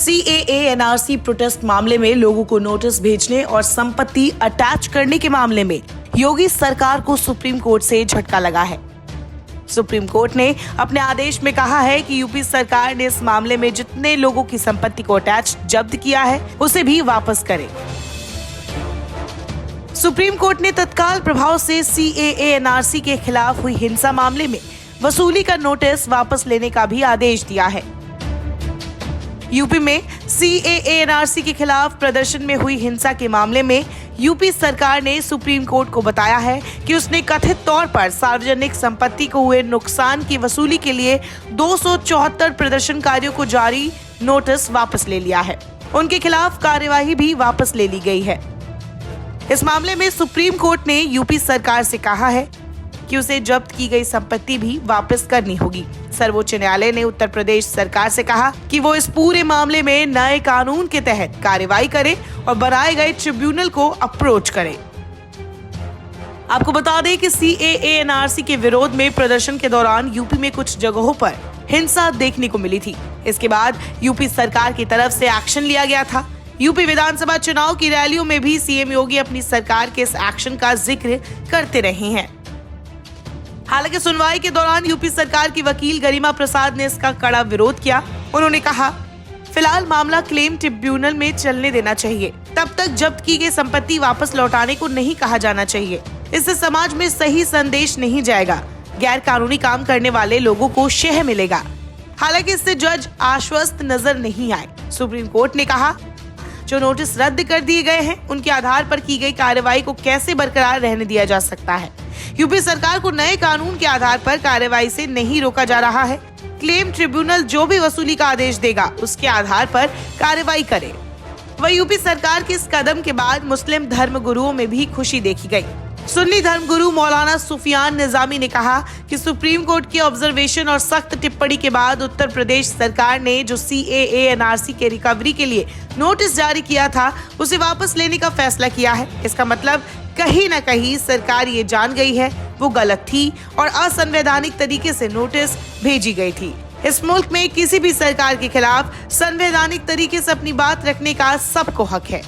CAA NRC protest मामले में लोगों को नोटिस भेजने और संपत्ति अटैच करने के मामले में योगी सरकार को सुप्रीम कोर्ट से झटका लगा है। सुप्रीम कोर्ट ने अपने आदेश में कहा है कि यूपी सरकार ने इस मामले में जितने लोगों की संपत्ति को अटैच जब्त किया है उसे भी वापस करे। सुप्रीम कोर्ट ने तत्काल प्रभाव से CAA NRC के खिलाफ हुई हिंसा मामले में वसूली का नोटिस वापस लेने का भी आदेश दिया है। यूपी में CAA NRC के खिलाफ प्रदर्शन में हुई हिंसा के मामले में यूपी सरकार ने सुप्रीम कोर्ट को बताया है कि उसने कथित तौर पर सार्वजनिक संपत्ति को हुए नुकसान की वसूली के लिए 274 प्रदर्शनकारियों को जारी नोटिस वापस ले लिया है। उनके खिलाफ कार्यवाही भी वापस ले ली गई है। इस मामले में सुप्रीम कोर्ट ने यूपी सरकार से कहा है कि उसे जब्त की गई संपत्ति भी वापस करनी होगी। सर्वोच्च न्यायालय ने उत्तर प्रदेश सरकार से कहा कि वो इस पूरे मामले में नए कानून के तहत कार्रवाई करे और बनाए गए ट्रिब्यूनल को अप्रोच करे। आपको बता दें कि CAA NRC के विरोध में प्रदर्शन के दौरान यूपी में कुछ जगहों पर हिंसा देखने को मिली थी। इसके बाद यूपी सरकार की तरफ से एक्शन लिया गया था। यूपी विधानसभा चुनाव की रैलियों में भी CM योगी अपनी सरकार के इस एक्शन का जिक्र करते रहे हैं। हालांकि सुनवाई के दौरान यूपी सरकार की वकील गरिमा प्रसाद ने इसका कड़ा विरोध किया। उन्होंने कहा, फिलहाल मामला क्लेम ट्रिब्यूनल में चलने देना चाहिए। तब तक जब्त की गई संपत्ति वापस लौटाने को नहीं कहा जाना चाहिए। इससे समाज में सही संदेश नहीं जाएगा। गैर कानूनी काम करने वाले लोगों को शह मिलेगा। हालांकि इससे जज आश्वस्त नजर नहीं आए। सुप्रीम कोर्ट ने कहा, जो नोटिस रद्द कर दिए गए हैं उनके आधार पर की गई कार्रवाई को कैसे बरकरार रहने दिया जा सकता है। यूपी सरकार को नए कानून के आधार पर कार्रवाई से नहीं रोका जा रहा है। क्लेम ट्रिब्यूनल जो भी वसूली का आदेश देगा उसके आधार पर कार्रवाई करे। वहीं यूपी सरकार के इस कदम के बाद मुस्लिम धर्म गुरुओं में भी खुशी देखी गई। सुन्नी धर्मगुरु मौलाना सुफियान निजामी ने कहा कि सुप्रीम कोर्ट के ऑब्जर्वेशन और सख्त टिप्पणी के बाद उत्तर प्रदेश सरकार ने जो CAA NRC के रिकवरी के लिए नोटिस जारी किया था उसे वापस लेने का फैसला किया है। इसका मतलब कहीं न कहीं सरकार ये जान गई है वो गलत थी और असंवैधानिक तरीके से नोटिस भेजी गई थी। इस मुल्क में किसी भी सरकार के खिलाफ संवैधानिक तरीके से अपनी बात रखने का सबको हक है।